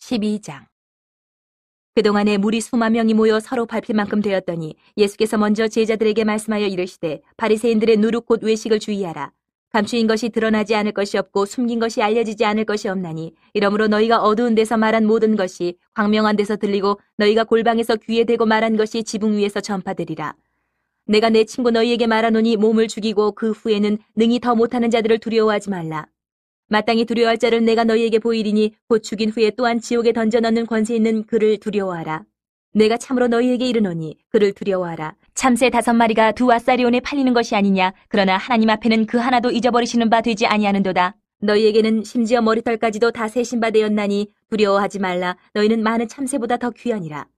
12장. 그동안에 무리 수만 명이 모여 서로 밟힐 만큼 되었더니 예수께서 먼저 제자들에게 말씀하여 이르시되 바리새인들의 누룩 곧 외식을 주의하라. 감추인 것이 드러나지 않을 것이 없고 숨긴 것이 알려지지 않을 것이 없나니 이러므로 너희가 어두운 데서 말한 모든 것이 광명한 데서 들리고 너희가 골방에서 귀에 대고 말한 것이 지붕 위에서 전파되리라. 내가 내 친구 너희에게 말하노니 몸을 죽이고 그 후에는 능히 더 못하는 자들을 두려워하지 말라. 마땅히 두려워할 자를 내가 너희에게 보이리니 곧 죽인 후에 또한 지옥에 던져 넣는 권세 있는 그를 두려워하라. 내가 참으로 너희에게 이르노니 그를 두려워하라. 참새 5마리가 2아사리온에 팔리는 것이 아니냐. 그러나 하나님 앞에는 그 하나도 잊어버리시는 바 되지 아니하는도다. 너희에게는 심지어 머리털까지도 다 세신 바 되었나니 두려워하지 말라. 너희는 많은 참새보다 더 귀하니라.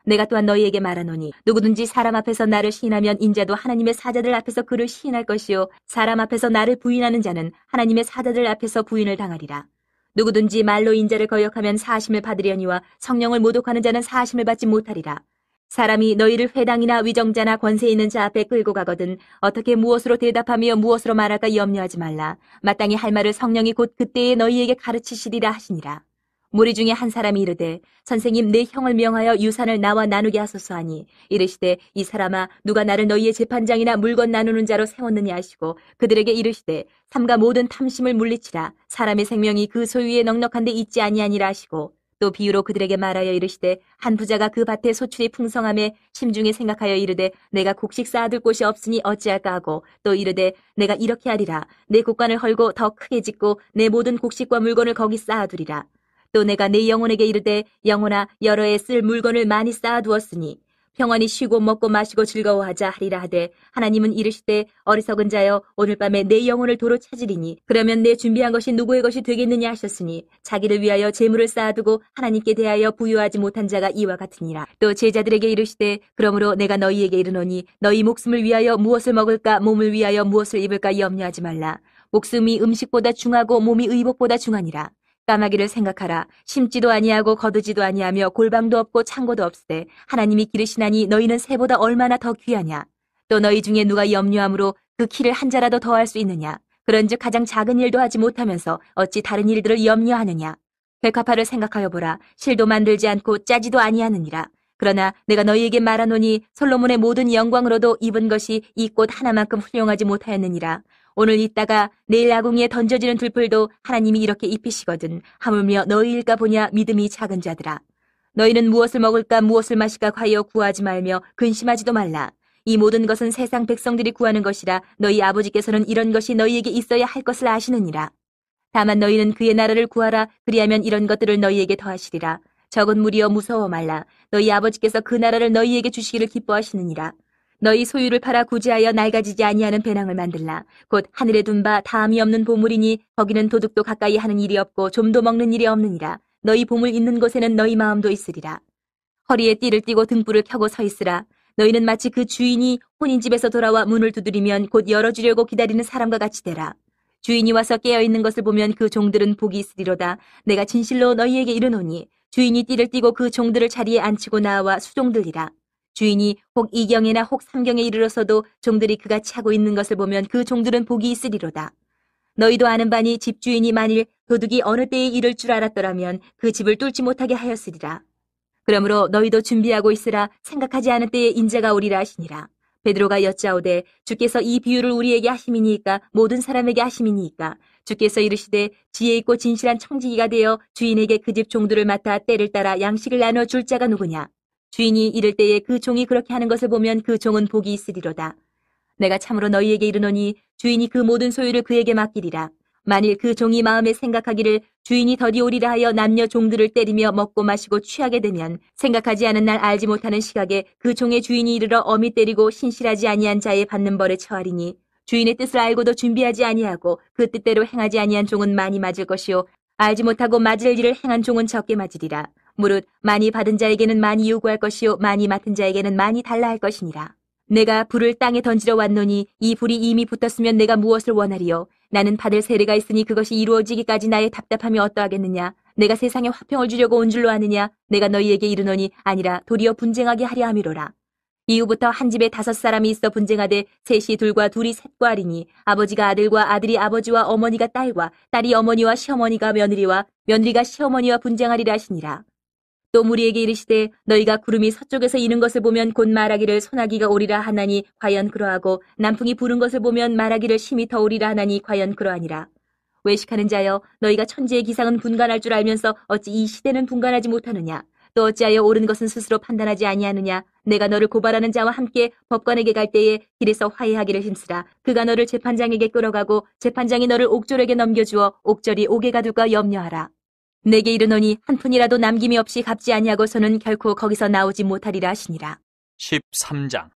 내가 또한 너희에게 말하노니 누구든지 사람 앞에서 나를 시인하면 인자도 하나님의 사자들 앞에서 그를 시인할 것이요 사람 앞에서 나를 부인하는 자는 하나님의 사자들 앞에서 부인을 당하리라. 누구든지 말로 인자를 거역하면 사하심을 받으려니와 성령을 모독하는 자는 사하심을 받지 못하리라. 사람이 너희를 회당이나 위정자나 권세 있는 자 앞에 끌고 가거든 어떻게 무엇으로 대답하며 무엇으로 말할까 염려하지 말라. 마땅히 할 말을 성령이 곧 그때에 너희에게 가르치시리라 하시니라. 무리 중에 한 사람이 이르되 선생님 내 형을 명하여 유산을 나와 나누게 하소서 하니 이르시되 이 사람아 누가 나를 너희의 재판장이나 물건 나누는 자로 세웠느냐 하시고 그들에게 이르시되 삼가 모든 탐심을 물리치라. 사람의 생명이 그 소유에 넉넉한데 있지 아니하니라 하시고 또 비유로 그들에게 말하여 이르시되 한 부자가 그 밭에 소출이 풍성함에 심중에 생각하여 이르되 내가 곡식 쌓아둘 곳이 없으니 어찌할까 하고 또 이르되 내가 이렇게 하리라. 내 곡간을 헐고 더 크게 짓고 내 모든 곡식과 물건을 거기 쌓아두리라. 또 내가 내 영혼에게 이르되 영혼아 여러 해 쓸 물건을 많이 쌓아두었으니 평안히 쉬고 먹고 마시고 즐거워하자 하리라 하되 하나님은 이르시되 어리석은 자여 오늘 밤에 내 영혼을 도로 찾으리니 그러면 내 준비한 것이 누구의 것이 되겠느냐 하셨으니 자기를 위하여 재물을 쌓아두고 하나님께 대하여 부유하지 못한 자가 이와 같으니라. 또 제자들에게 이르시되 그러므로 내가 너희에게 이르노니 너희 목숨을 위하여 무엇을 먹을까 몸을 위하여 무엇을 입을까 염려하지 말라. 목숨이 음식보다 중하고 몸이 의복보다 중하니라. 까마귀를 생각하라. 심지도 아니하고 거두지도 아니하며 골방도 없고 창고도 없으되 하나님이 기르시나니 너희는 새보다 얼마나 더 귀하냐. 또 너희 중에 누가 염려함으로 그 키를 한 자라도 더할 수 있느냐. 그런즉 가장 작은 일도 하지 못하면서 어찌 다른 일들을 염려하느냐. 백합화를 생각하여 보라. 실도 만들지 않고 짜지도 아니하느니라. 그러나 내가 너희에게 말하노니 솔로몬의 모든 영광으로도 입은 것이 이 꽃 하나만큼 훌륭하지 못하였느니라. 오늘 있다가 내일 아궁이에 던져지는 들풀도 하나님이 이렇게 입히시거든 하물며 너희일까 보냐 믿음이 작은 자들아. 너희는 무엇을 먹을까 무엇을 마실까 하여 구하지 말며 근심하지도 말라. 이 모든 것은 세상 백성들이 구하는 것이라 너희 아버지께서는 이런 것이 너희에게 있어야 할 것을 아시느니라. 다만 너희는 그의 나라를 구하라. 그리하면 이런 것들을 너희에게 더하시리라. 적은 무리여 무서워 말라. 너희 아버지께서 그 나라를 너희에게 주시기를 기뻐하시느니라. 너희 소유를 팔아 구제하여 낡아지지 아니하는 배낭을 만들라. 곧 하늘에 둔 바 다함이 없는 보물이니 거기는 도둑도 가까이 하는 일이 없고 좀도 먹는 일이 없느니라. 너희 보물 있는 곳에는 너희 마음도 있으리라. 허리에 띠를 띠고 등불을 켜고 서 있으라. 너희는 마치 그 주인이 혼인 집에서 돌아와 문을 두드리면 곧 열어주려고 기다리는 사람과 같이 되라. 주인이 와서 깨어있는 것을 보면 그 종들은 복이 있으리로다. 내가 진실로 너희에게 이르노니 주인이 띠를 띠고 그 종들을 자리에 앉히고 나와 수종들이라. 주인이 혹 2경에나 혹 3경에 이르러서도 종들이 그같이 하고 있는 것을 보면 그 종들은 복이 있으리로다. 너희도 아는 바니 집주인이 만일 도둑이 어느 때에 이를 줄 알았더라면 그 집을 뚫지 못하게 하였으리라. 그러므로 너희도 준비하고 있으라. 생각하지 않은 때에 인자가 오리라 하시니라. 베드로가 여짜오되 주께서 이 비유를 우리에게 하심이니까 모든 사람에게 하심이니까 주께서 이르시되 지혜 있고 진실한 청지기가 되어 주인에게 그 집 종들을 맡아 때를 따라 양식을 나눠 줄 자가 누구냐. 주인이 이를 때에 그 종이 그렇게 하는 것을 보면 그 종은 복이 있으리로다. 내가 참으로 너희에게 이르노니 주인이 그 모든 소유를 그에게 맡기리라. 만일 그 종이 마음에 생각하기를 주인이 더디 오리라 하여 남녀 종들을 때리며 먹고 마시고 취하게 되면 생각하지 않은 날 알지 못하는 시각에 그 종의 주인이 이르러 엄히 때리고 신실하지 아니한 자에 받는 벌에 처하리니 주인의 뜻을 알고도 준비하지 아니하고 그 뜻대로 행하지 아니한 종은 많이 맞을 것이요 알지 못하고 맞을 일을 행한 종은 적게 맞으리라. 무릇 많이 받은 자에게는 많이 요구할 것이요 많이 맡은 자에게는 많이 달라 할 것이니라. 내가 불을 땅에 던지러 왔노니 이 불이 이미 붙었으면 내가 무엇을 원하리요. 나는 받을 세례가 있으니 그것이 이루어지기까지 나의 답답함이 어떠하겠느냐. 내가 세상에 화평을 주려고 온 줄로 아느냐. 내가 너희에게 이르노니 아니라 도리어 분쟁하게 하려 함이로라. 이후부터 한 집에 5사람이 있어 분쟁하되 셋이 둘과 둘이 셋과 하리니 아버지가 아들과 아들이 아버지와 어머니가 딸과 딸이 어머니와 시어머니가 며느리와 며느리가 시어머니와 분쟁하리라 하시니라. 또 무리에게 이르시되 너희가 구름이 서쪽에서 이는 것을 보면 곧 말하기를 소나기가 오리라 하나니 과연 그러하고 남풍이 부는 것을 보면 말하기를 심히 더우리라 하나니 과연 그러하니라. 외식하는 자여 너희가 천지의 기상은 분간할 줄 알면서 어찌 이 시대는 분간하지 못하느냐. 또 어찌하여 옳은 것은 스스로 판단하지 아니하느냐. 내가 너를 고발하는 자와 함께 법관에게 갈 때에 길에서 화해하기를 힘쓰라. 그가 너를 재판장에게 끌어가고 재판장이 너를 옥졸에게 넘겨주어 옥졸이 옥에 가둘까 염려하라. 내게 이르노니 한 푼이라도 남김이 없이 갚지 아니하고서는 결코 거기서 나오지 못하리라 하시니라. 13장.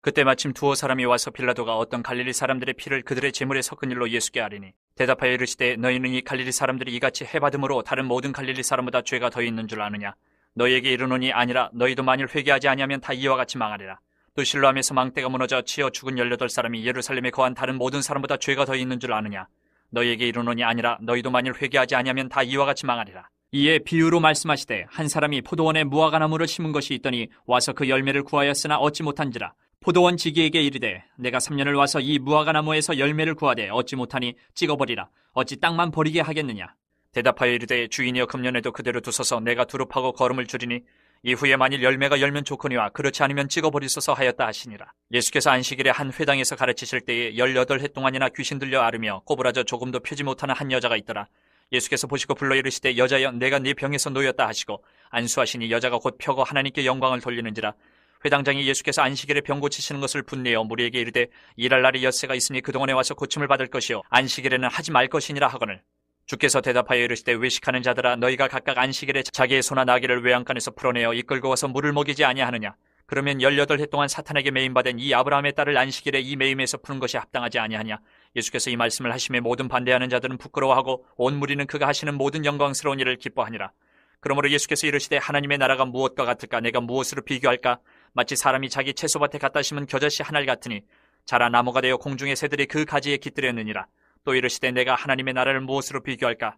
그때 마침 두어 사람이 와서 빌라도가 어떤 갈릴리 사람들의 피를 그들의 제물에 섞은 일로 예수께 아뢰니 대답하여 이르시되 너희는 이 갈릴리 사람들이 이같이 해받음으로 다른 모든 갈릴리 사람보다 죄가 더 있는 줄 아느냐. 너희에게 이르노니 아니라 너희도 만일 회개하지 아니하면 다 이와 같이 망하리라. 또 실로암에서 망대가 무너져 치어 죽은 18사람이 예루살렘에 거한 다른 모든 사람보다 죄가 더 있는 줄 아느냐. 너희에게 이르노니 아니라 너희도 만일 회개하지 아니하면 다 이와 같이 망하리라. 이에 비유로 말씀하시되 한 사람이 포도원에 무화과나무를 심은 것이 있더니 와서 그 열매를 구하였으나 얻지 못한지라. 포도원 지기에게 이르되 내가 3년을 와서 이 무화과나무에서 열매를 구하되 얻지 못하니 찍어버리라. 어찌 땅만 버리게 하겠느냐. 대답하여 이르되 주인이여 금년에도 그대로 두소서 내가 두릅하고 거름을 줄이니 이후에 만일 열매가 열면 좋거니와 그렇지 않으면 찍어버리소서 하였다 하시니라. 예수께서 안식일에 한 회당에서 가르치실 때에 18해 동안이나 귀신 들려 앓으며 꼬부라져 조금도 펴지 못하는 한 여자가 있더라. 예수께서 보시고 불러 이르시되 여자여 내가 네 병에서 놓였다 하시고 안수하시니 여자가 곧 펴고 하나님께 영광을 돌리는지라. 회당장이 예수께서 안식일에 병 고치시는 것을 분내어 무리에게 이르되 일할 날이 엿새가 있으니 그동안에 와서 고침을 받을 것이요 안식일에는 하지 말 것이니라 하거늘. 주께서 대답하여 이르시되 외식하는 자들아 너희가 각각 안식일에 자기의 소나 나귀를 외양간에서 풀어내어 이끌고 와서 물을 먹이지 아니하느냐. 그러면 18해 동안 사탄에게 매임받은 이 아브라함의 딸을 안식일에 이 매임에서 푸는 것이 합당하지 아니하냐. 예수께서 이 말씀을 하심에 모든 반대하는 자들은 부끄러워하고 온 무리는 그가 하시는 모든 영광스러운 일을 기뻐하니라. 그러므로 예수께서 이르시되 하나님의 나라가 무엇과 같을까. 내가 무엇으로 비교할까. 마치 사람이 자기 채소밭에 갖다 심은 겨자씨 한 알 같으니 자라 나무가 되어 공중의 새들이 그 가지에 깃들였느니라. 또 이르시되 내가 하나님의 나라를 무엇으로 비교할까.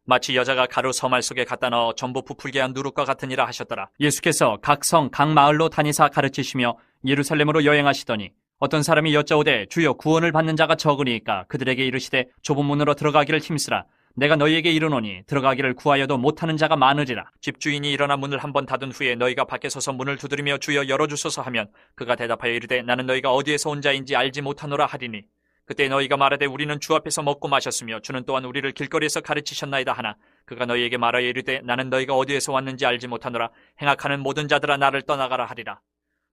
마치 여자가 가루 서말 속에 갖다 넣어 전부 부풀게 한 누룩과 같으니라 하셨더라. 예수께서 각 성, 각 마을로 다니사 가르치시며 예루살렘으로 여행하시더니 어떤 사람이 여짜오되 주여 구원을 받는 자가 적으니까 그들에게 이르시되 좁은 문으로 들어가기를 힘쓰라. 내가 너희에게 이르노니 들어가기를 구하여도 못하는 자가 많으리라. 집주인이 일어나 문을 한번 닫은 후에 너희가 밖에 서서 문을 두드리며 주여 열어주소서 하면 그가 대답하여 이르되 나는 너희가 어디에서 온 자인지 알지 못하노라 하리니 그때 너희가 말하되 우리는 주 앞에서 먹고 마셨으며 주는 또한 우리를 길거리에서 가르치셨나이다 하나 그가 너희에게 말하여 이르되 나는 너희가 어디에서 왔는지 알지 못하노라. 행악하는 모든 자들아 나를 떠나가라 하리라.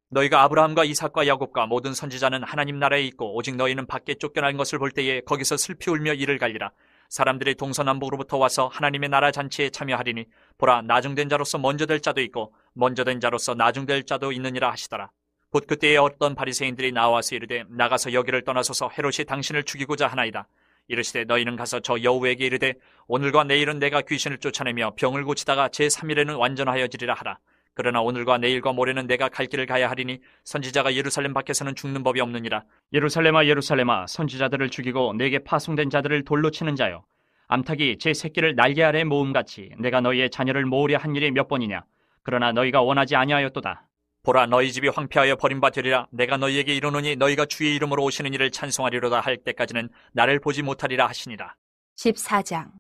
너희가 아브라함과 이삭과 야곱과 모든 선지자는 하나님 나라에 있고 오직 너희는 밖에 쫓겨난 것을 볼 때에 거기서 슬피 울며 이를 갈리라. 사람들이 동서남북으로부터 와서 하나님의 나라 잔치에 참여하리니 보라 나중된 자로서 먼저 될 자도 있고 먼저 된 자로서 나중될 자도 있느니라 하시더라. 곧 그때에 어떤 바리새인들이 나와서 이르되 나가서 여기를 떠나소서 헤롯이 당신을 죽이고자 하나이다. 이르시되 너희는 가서 저 여우에게 이르되 오늘과 내일은 내가 귀신을 쫓아내며 병을 고치다가 제3일에는 완전하여지리라 하라. 그러나 오늘과 내일과 모레는 내가 갈 길을 가야 하리니 선지자가 예루살렘 밖에서는 죽는 법이 없느니라. 예루살렘아 예루살렘아 선지자들을 죽이고 내게 파송된 자들을 돌로 치는 자여 암탉이 제 새끼를 날개 아래 모음같이 내가 너희의 자녀를 모으려 한 일이 몇 번이냐. 그러나 너희가 원하지 아니하였도다. 보라 너희 집이 황폐하여 버림바 되리라. 내가 너희에게 이르노니 너희가 주의 이름으로 오시는 이를 찬송하리로다 할 때까지는 나를 보지 못하리라 하시니라. 14장.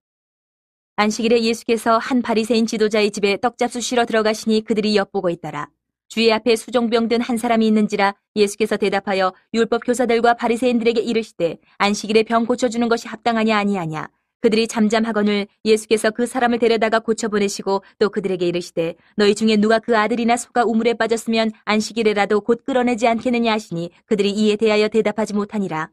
안식일에 예수께서 한 바리새인 지도자의 집에 떡잡수 쉬러 들어가시니 그들이 엿보고 있더라. 주의 앞에 수종병 든 한 사람이 있는지라. 예수께서 대답하여 율법 교사들과 바리새인들에게 이르시되 안식일에 병 고쳐주는 것이 합당하냐 아니하냐. 그들이 잠잠하거늘 예수께서 그 사람을 데려다가 고쳐보내시고 또 그들에게 이르시되 너희 중에 누가 그 아들이나 소가 우물에 빠졌으면 안식일에라도 곧 끌어내지 않겠느냐 하시니 그들이 이에 대하여 대답하지 못하니라.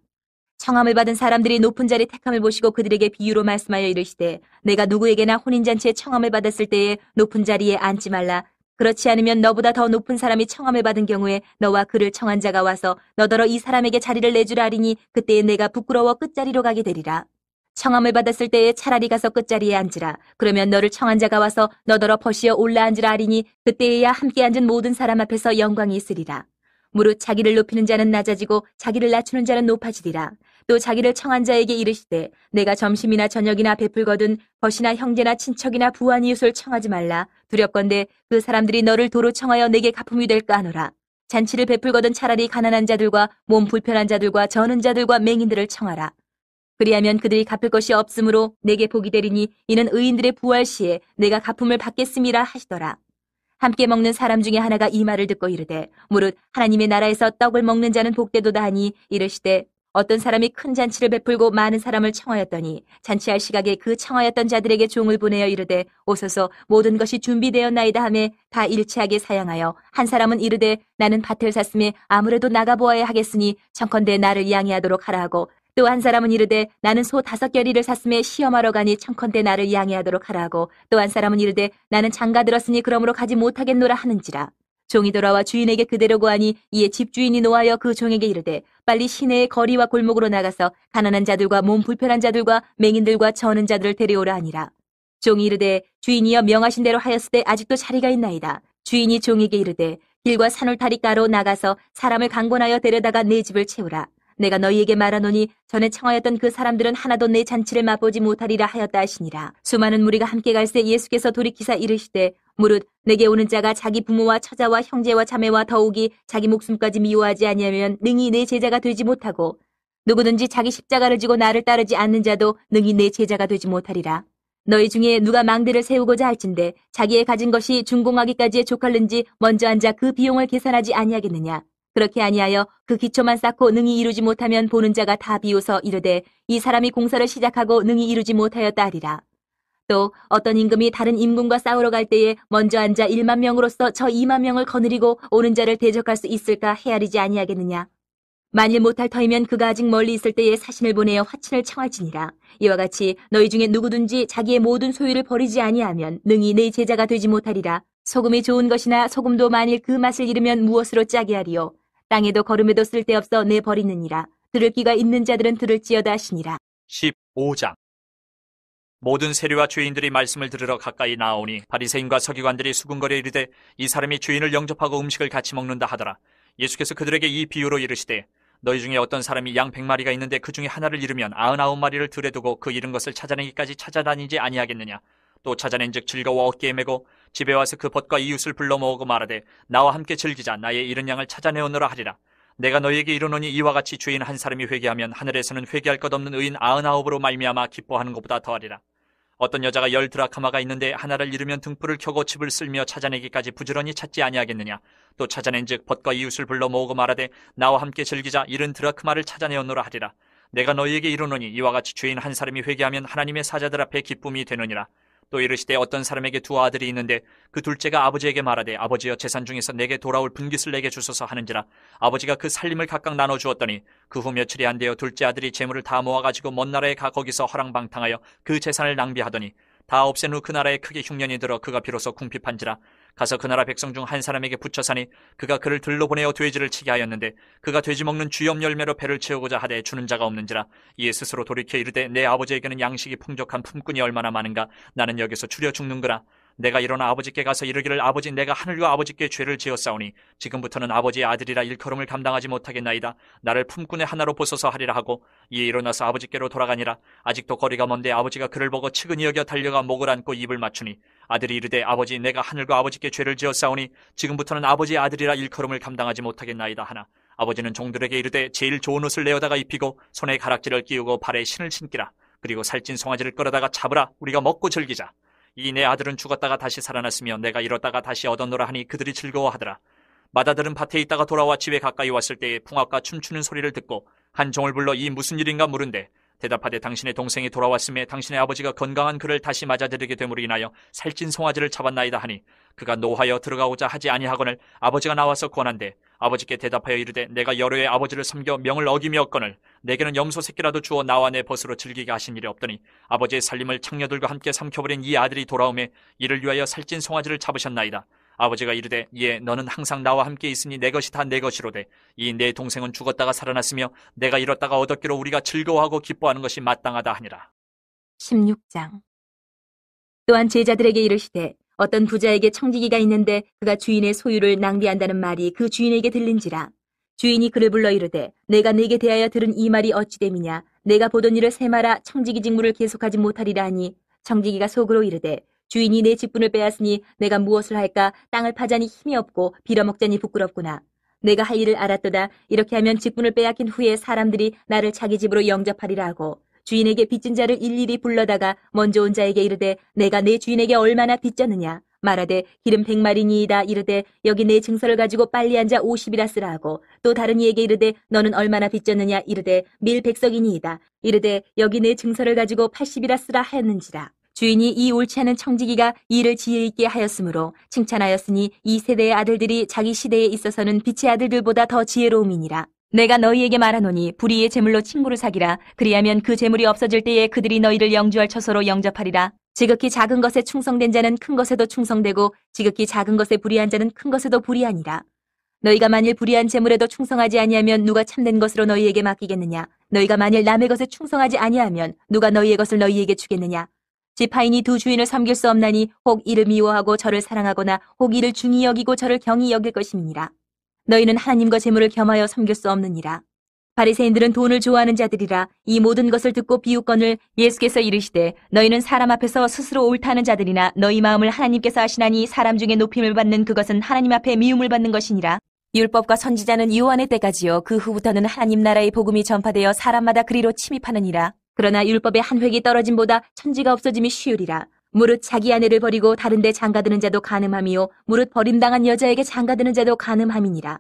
청함을 받은 사람들이 높은 자리 택함을 보시고 그들에게 비유로 말씀하여 이르시되 내가 누구에게나 혼인잔치에 청함을 받았을 때에 높은 자리에 앉지 말라. 그렇지 않으면 너보다 더 높은 사람이 청함을 받은 경우에 너와 그를 청한 자가 와서 너더러 이 사람에게 자리를 내주라 하리니 그때에 내가 부끄러워 끝자리로 가게 되리라. 청함을 받았을 때에 차라리 가서 끝자리에 앉으라. 그러면 너를 청한 자가 와서 너더러 버시어 올라앉으라 하리니 그때에야 함께 앉은 모든 사람 앞에서 영광이 있으리라. 무릇 자기를 높이는 자는 낮아지고 자기를 낮추는 자는 높아지리라. 또 자기를 청한 자에게 이르시되 내가 점심이나 저녁이나 베풀거든 벗이나 형제나 친척이나 부한 이웃을 청하지 말라. 두렵건대 그 사람들이 너를 도로 청하여 내게 가품이 될까 하노라. 잔치를 베풀거든 차라리 가난한 자들과 몸 불편한 자들과 저는 자들과 맹인들을 청하라. 그리하면 그들이 갚을 것이 없으므로 내게 복이 되리니 이는 의인들의 부활 시에 내가 갚음을 받겠음이라 하시더라. 함께 먹는 사람 중에 하나가 이 말을 듣고 이르되 무릇 하나님의 나라에서 떡을 먹는 자는 복되도다 하니 이르시되 어떤 사람이 큰 잔치를 베풀고 많은 사람을 청하였더니 잔치할 시각에 그 청하였던 자들에게 종을 보내어 이르되 오소서 모든 것이 준비되었나이다 하매 다 일치하게 사양하여 한 사람은 이르되 나는 밭을 샀음에 아무래도 나가보아야 하겠으니 청컨대 나를 양해하도록 하라 하고 또 한 사람은 이르되 나는 소 5겨리를 샀음에 시험하러 가니 청컨대 나를 양해하도록 하라 하고 또 한 사람은 이르되 나는 장가 들었으니 그러므로 가지 못하겠노라 하는지라. 종이 돌아와 주인에게 그대로 고하니 이에 집주인이 노하여 그 종에게 이르되 빨리 시내의 거리와 골목으로 나가서 가난한 자들과 몸 불편한 자들과 맹인들과 저는 자들을 데려오라 하니라. 종이 이르되 주인이여 명하신 대로 하였으되 아직도 자리가 있나이다. 주인이 종에게 이르되 길과 산울타리가로 나가서 사람을 강권하여 데려다가 내 집을 채우라. 내가 너희에게 말하노니 전에 청하였던 그 사람들은 하나도 내 잔치를 맛보지 못하리라 하였다 하시니라. 수많은 무리가 함께 갈새 예수께서 돌이키사 이르시되 무릇 내게 오는 자가 자기 부모와 처자와 형제와 자매와 더욱이 자기 목숨까지 미워하지 아니하면 능히 내 제자가 되지 못하고 누구든지 자기 십자가를 지고 나를 따르지 않는 자도 능히 내 제자가 되지 못하리라. 너희 중에 누가 망대를 세우고자 할진대 자기의 가진 것이 준공하기까지에 족할는지 먼저 앉아 그 비용을 계산하지 아니하겠느냐. 그렇게 아니하여 그 기초만 쌓고 능히 이루지 못하면 보는 자가 다 비웃어 이르되 이 사람이 공사를 시작하고 능히 이루지 못하였다 하리라. 또 어떤 임금이 다른 임금과 싸우러 갈 때에 먼저 앉아 1만 명으로서 저 2만 명을 거느리고 오는 자를 대적할 수 있을까 헤아리지 아니하겠느냐. 만일 못할 터이면 그가 아직 멀리 있을 때에 사신을 보내어 화친을 청할지니라. 이와 같이 너희 중에 누구든지 자기의 모든 소유를 버리지 아니하면 능히 내 제자가 되지 못하리라. 소금이 좋은 것이나 소금도 만일 그 맛을 잃으면 무엇으로 짜게 하리요. 땅에도 거름에도 쓸데없어 내 버리느니라. 들을 귀가 있는 자들은 들을지어다 하시니라. 15장. 모든 세리와 죄인들이 말씀을 들으러 가까이 나오니 바리새인과 서기관들이 수군거려 이르되 이 사람이 주인을 영접하고 음식을 같이 먹는다 하더라. 예수께서 그들에게 이 비유로 이르시되 너희 중에 어떤 사람이 양 100마리가 있는데 그 중에 하나를 잃으면 99마리를 들에 두고 그 잃은 것을 찾아내기까지 찾아다니지 아니하겠느냐. 또 찾아낸즉 즐거워 어깨에 메고 집에 와서 그 벗과 이웃을 불러 모으고 말하되 나와 함께 즐기자. 나의 잃은 양을 찾아내오노라 하리라. 내가 너희에게 이르노니 이와 같이 죄인 한 사람이 회개하면 하늘에서는 회개할 것 없는 의인 99으로 말미암아 기뻐하는 것보다 더하리라. 어떤 여자가 10드라크마가 있는데 하나를 잃으면 등불을 켜고 집을 쓸며 찾아내기까지 부지런히 찾지 아니하겠느냐. 또 찾아낸즉 벗과 이웃을 불러 모으고 말하되 나와 함께 즐기자. 70드라크마를 찾아내었노라 하리라. 내가 너희에게 이르노니 이와 같이 죄인 한 사람이 회개하면 하나님의 사자들 앞에 기쁨이 되느니라. 또 이르시되 어떤 사람에게 두 아들이 있는데 그 둘째가 아버지에게 말하되 아버지여 재산 중에서 내게 돌아올 분깃을 내게 주소서 하는지라. 아버지가 그 살림을 각각 나눠 주었더니 그 후 며칠이 안 되어 둘째 아들이 재물을 다 모아가지고 먼 나라에 가 거기서 허랑방탕하여 그 재산을 낭비하더니 다 없앤 후 그 나라에 크게 흉년이 들어 그가 비로소 궁핍한지라. 가서 그 나라 백성 중 한 사람에게 붙여 사니 그가 그를 들로 보내어 돼지를 치게 하였는데 그가 돼지 먹는 주염 열매로 배를 채우고자 하되 주는 자가 없는지라. 이에 스스로 돌이켜 이르되 내 아버지에게는 양식이 풍족한 품꾼이 얼마나 많은가. 나는 여기서 추려 죽는구나. 내가 일어나 아버지께 가서 이르기를 아버지 내가 하늘과 아버지께 죄를 지었사오니 지금부터는 아버지의 아들이라 일컬음을 감당하지 못하겠나이다. 나를 품꾼의 하나로 보소서 하리라 하고 이에 일어나서 아버지께로 돌아가니라. 아직도 거리가 먼데 아버지가 그를 보고 측은히 여겨 달려가 목을 안고 입을 맞추니 아들이 이르되 아버지 내가 하늘과 아버지께 죄를 지었사오니 지금부터는 아버지의 아들이라 일컬음을 감당하지 못하겠나이다 하나 아버지는 종들에게 이르되 제일 좋은 옷을 내어다가 입히고 손에 가락지를 끼우고 발에 신을 신기라. 그리고 살찐 송아지를 끌어다가 잡으라. 우리가 먹고 즐기자. 이 내 아들은 죽었다가 다시 살아났으며 내가 잃었다가 다시 얻었노라 하니 그들이 즐거워하더라. 마다들은 밭에 있다가 돌아와 집에 가까이 왔을 때에 풍악과 춤추는 소리를 듣고 한 종을 불러 이 무슨 일인가 물은데 대답하되 당신의 동생이 돌아왔음에 당신의 아버지가 건강한 그를 다시 맞아들이게 됨으로 인하여 살찐 송아지를 잡았나이다 하니 그가 노하여 들어가고자 하지 아니하거늘 아버지가 나와서 권한대 아버지께 대답하여 이르되 내가 여러 해 아버지를 섬겨 명을 어기며었거늘 내게는 염소 새끼라도 주어 나와 내 벗으로 즐기게 하신 일이 없더니 아버지의 살림을 창녀들과 함께 삼켜버린 이 아들이 돌아오매 이를 위하여 살찐 송아지를 잡으셨나이다. 아버지가 이르되 예 너는 항상 나와 함께 있으니 내 것이 다 내 것이로되 이 내 동생은 죽었다가 살아났으며 내가 잃었다가 얻었기로 우리가 즐거워하고 기뻐하는 것이 마땅하다 하니라. 16장. 또한 제자들에게 이르시되 어떤 부자에게 청지기가 있는데 그가 주인의 소유를 낭비한다는 말이 그 주인에게 들린지라. 주인이 그를 불러 이르되 내가 네게 대하여 들은 이 말이 어찌 됨이냐. 내가 보던 일을 세마라 청지기 직무를 계속하지 못하리라 하니 청지기가 속으로 이르되 주인이 내 직분을 빼앗으니 내가 무엇을 할까. 땅을 파자니 힘이 없고 빌어먹자니 부끄럽구나. 내가 할 일을 알았도다. 이렇게 하면 직분을 빼앗긴 후에 사람들이 나를 자기 집으로 영접하리라 하고 주인에게 빚진 자를 일일이 불러다가 먼저 온 자에게 이르되 내가 내 주인에게 얼마나 빚졌느냐 말하되 기름 100마리니이다 이르되 여기 내 증서를 가지고 빨리 앉아 50이라 쓰라 하고 또 다른 이에게 이르되 너는 얼마나 빚졌느냐 이르되 밀 100석이니이다 이르되 여기 내 증서를 가지고 80이라 쓰라 하였는지라. 주인이 이 옳지 않은 청지기가 일을 지혜 있게 하였으므로 칭찬하였으니 이 세대의 아들들이 자기 시대에 있어서는 빛의 아들들보다 더 지혜로움이니라. 내가 너희에게 말하노니 불의의 재물로 친구를 사기라. 그리하면 그 재물이 없어질 때에 그들이 너희를 영주할 처소로 영접하리라. 지극히 작은 것에 충성된 자는 큰 것에도 충성되고 지극히 작은 것에 불의한 자는 큰 것에도 불의하니라. 너희가 만일 불의한 재물에도 충성하지 아니하면 누가 참된 것으로 너희에게 맡기겠느냐. 너희가 만일 남의 것에 충성하지 아니하면 누가 너희의 것을 너희에게 주겠느냐. 지파인이 두 주인을 섬길 수 없나니 혹 이를 미워하고 저를 사랑하거나 혹 이를 중히 여기고 저를 경히 여길 것임이니라. 너희는 하나님과 재물을 겸하여 섬길 수 없느니라. 바리새인들은 돈을 좋아하는 자들이라. 이 모든 것을 듣고 비웃거늘 예수께서 이르시되 너희는 사람 앞에서 스스로 옳다는 자들이나 너희 마음을 하나님께서 아시나니 사람 중에 높임을 받는 그것은 하나님 앞에 미움을 받는 것이니라. 율법과 선지자는 요한의 때까지요 그 후부터는 하나님 나라의 복음이 전파되어 사람마다 그리로 침입하느니라. 그러나 율법의 한 획이 떨어짐보다 천지가 없어짐이 쉬우리라. 무릇 자기 아내를 버리고 다른 데 장가드는 자도 간음함이요 무릇 버림당한 여자에게 장가드는 자도 간음함이니라.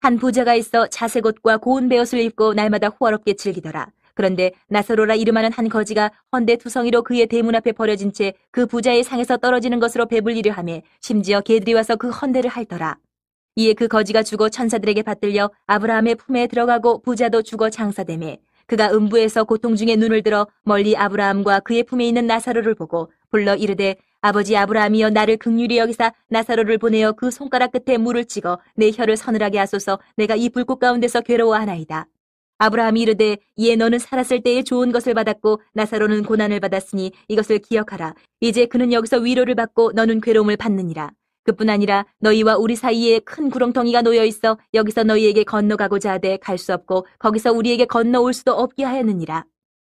한 부자가 있어 자색 옷과 고운 베옷을 입고 날마다 호화롭게 즐기더라. 그런데 나사로라 이름하는 한 거지가 헌데 투성이로 그의 대문 앞에 버려진 채 그 부자의 상에서 떨어지는 것으로 배불리려 하며 심지어 개들이 와서 그 헌데를 핥더라. 이에 그 거지가 죽어 천사들에게 받들려 아브라함의 품에 들어가고 부자도 죽어 장사되매 그가 음부에서 고통 중에 눈을 들어 멀리 아브라함과 그의 품에 있는 나사로를 보고 불러 이르되 아버지 아브라함이여 나를 긍휼히 여기사 나사로를 보내어 그 손가락 끝에 물을 찍어 내 혀를 서늘하게 하소서 내가 이 불꽃 가운데서 괴로워하나이다. 아브라함이 이르되 이에 너는 살았을 때에 좋은 것을 받았고 나사로는 고난을 받았으니 이것을 기억하라. 이제 그는 여기서 위로를 받고 너는 괴로움을 받느니라. 그뿐 아니라 너희와 우리 사이에 큰 구렁텅이가 놓여 있어 여기서 너희에게 건너가고자 하되 갈 수 없고 거기서 우리에게 건너올 수도 없게 하였느니라.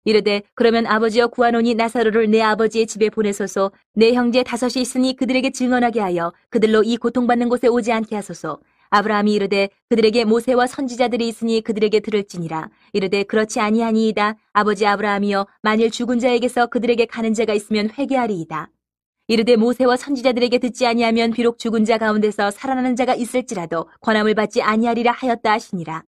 이르되 그러면 아버지여 구하노니 나사로를 내 아버지의 집에 보내소서. 내 형제 5이 있으니 그들에게 증언하게 하여 그들로 이 고통받는 곳에 오지 않게 하소서. 아브라함이 이르되 그들에게 모세와 선지자들이 있으니 그들에게 들을지니라. 이르되 그렇지 아니하니이다. 아버지 아브라함이여 만일 죽은 자에게서 그들에게 가는 자가 있으면 회개하리이다. 이르되 모세와 선지자들에게 듣지 아니하면 비록 죽은 자 가운데서 살아나는 자가 있을지라도 권함을 받지 아니하리라 하였다 하시니라.